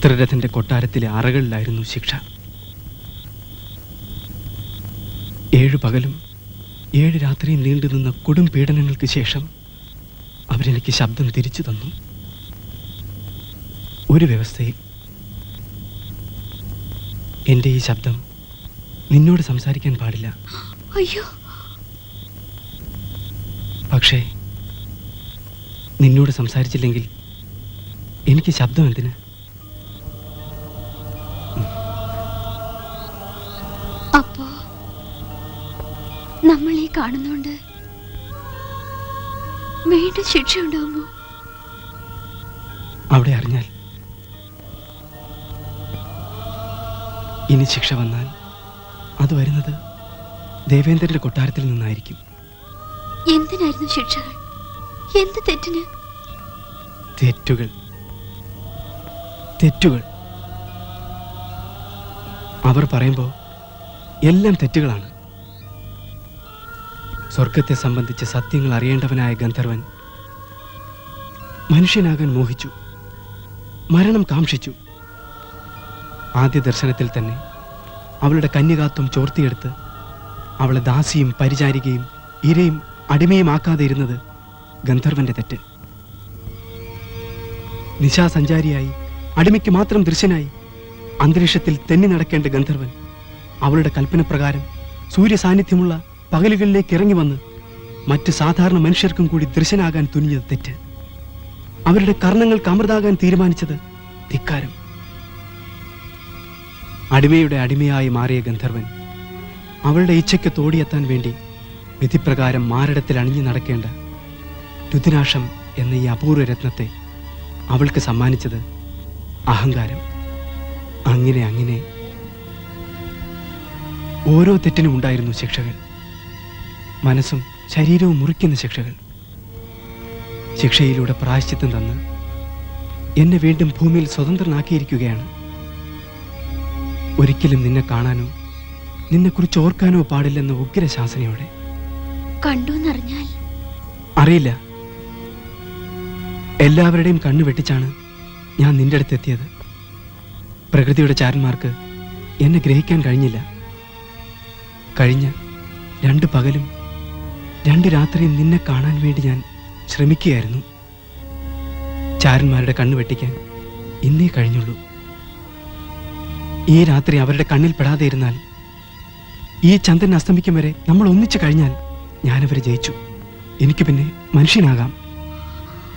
ചിത്രരഥന്റെ കൊട്ടാരത്തിലെ അറകളിലായിരുന്നു ശിക്ഷ. 7 പകലും 7 രാത്രിയും നീണ്ടുനിന്ന കൊടും പീഡനങ്ങൾക്ക് ശേഷം അവരെനിക്ക് ശബ്ദം തിരിച്ചു തന്നു. ഒരു വ്യവസ്ഥയിൽ. എൻ്റെ ഈ ശബ്ദം നിന്നോട് സംസാരിക്കാൻ പാടില്ല. അയ്യോ. പക്ഷേ നിന്നോട് സംസാരിച്ചില്ലെങ്കിൽ എനിക്ക് ശബ്ദം എന്തിന്? അപ്പോ നമ്മൾ ഈ കാണുന്നോണ്ട് വീണ്ടും ശിക്ഷ ഉണ്ടാവുമോ? അവിടെ അറിഞ്ഞാൽ ഇനി ശിക്ഷ വന്നാൽ അത് വരുന്നത് ദേവേന്ദ്രന്റെ കൊട്ടാരത്തിൽ നിന്നായിരിക്കും. എന്തിനായിരുന്നു ശിക്ഷകൾ? എന്ത് തെറ്റിന്? തെറ്റുകൾ തെറ്റുകൾ അവർ പറയുമ്പോൾ എല്ലാം തെറ്റുകളാണ്. സ്വർഗത്തെ സംബന്ധിച്ച് സത്യങ്ങൾ അറിയേണ്ടവനായ ഗന്ധർവൻ മനുഷ്യനാകാൻ മോഹിച്ചു, മരണം കാംക്ഷിച്ചു. ആദ്യ ദർശനത്തിൽ തന്നെ അവളുടെ കന്യകാത്വം ചോർത്തിയെടുത്ത് അവളെ ദാസിയും പരിചാരികയും ഇരയും അടിമയും ആക്കാതെ ഇരുന്നത് ഗന്ധർവന്റെ തെറ്റ്. നിശാസഞ്ചാരിയായി അടിമയ്ക്ക് മാത്രം ദൃശ്യനായി അന്തരീക്ഷത്തിൽ തെന്നി നടക്കേണ്ട ഗന്ധർവൻ അവളുടെ കൽപ്പനപ്രകാരം സൂര്യ സാന്നിധ്യമുള്ള പകലുകളിലേക്ക് ഇറങ്ങി വന്ന് മറ്റ് സാധാരണ മനുഷ്യർക്കും കൂടി ദൃശ്യനാകാൻ തുനിഞ്ഞത് തെറ്റ്. അവരുടെ കർണങ്ങൾക്ക് അമൃതാകാൻ തീരുമാനിച്ചത് ധിക്കാരം. അടിമയുടെ അടിമയായി മാറിയ ഗന്ധർവൻ അവളുടെ ഇച്ഛയ്ക്ക് തോടിയെത്താൻ വേണ്ടി വിധിപ്രകാരം മാരടത്തിൽ അണിഞ്ഞു നടക്കേണ്ട രുദ്രാക്ഷം എന്ന ഈ അപൂർവ രത്നത്തെ അവൾക്ക് സമ്മാനിച്ചത് അഹങ്കാരം. അങ്ങനെ അങ്ങനെ ഓരോ തെറ്റിനും ഉണ്ടായിരുന്നു ശിക്ഷകൾ. മനസ്സും ശരീരവും മുറിക്കുന്ന ശിക്ഷകൾ. ശിക്ഷയിലൂടെ പ്രായശ്ചിത്തം തന്ന് എന്നെ വീണ്ടും ഭൂമിയിൽ സ്വതന്ത്രനാക്കിയിരിക്കുകയാണ്. ഒരിക്കലും നിന്നെ കാണാനോ നിന്നെക്കുറിച്ച് ഓർക്കാനോ പാടില്ലെന്ന ഉഗ്രശാസനയോടെ. കണ്ടുവെന്നറിഞ്ഞാൽ? അറിയില്ല. എല്ലാവരുടെയും കണ്ണു വെട്ടിച്ചാണ് ഞാൻ നിന്റെ അടുത്തെത്തിയത്. പ്രകൃതിയുടെ ചാരന്മാർക്ക് എന്നെ ഗ്രഹിക്കാൻ കഴിഞ്ഞില്ല. കഴിഞ്ഞ 2 പകലും 2 രാത്രിയും നിന്നെ കാണാൻ വേണ്ടി ഞാൻ ശ്രമിക്കുകയായിരുന്നു. ചാരന്മാരുടെ കണ്ണു വെട്ടിക്കാൻ ഇന്നേ കഴിഞ്ഞുള്ളൂ. ഈ രാത്രി അവരുടെ കണ്ണിൽ പെടാതെ ഇരുന്നാൽ, ഈ ചന്ദ്രൻ അസ്തമിക്കും വരെ നമ്മൾ ഒന്നിച്ചു കഴിഞ്ഞാൽ ഞാനവരെ ജയിച്ചു. എനിക്ക് പിന്നെ മനുഷ്യനാകാം.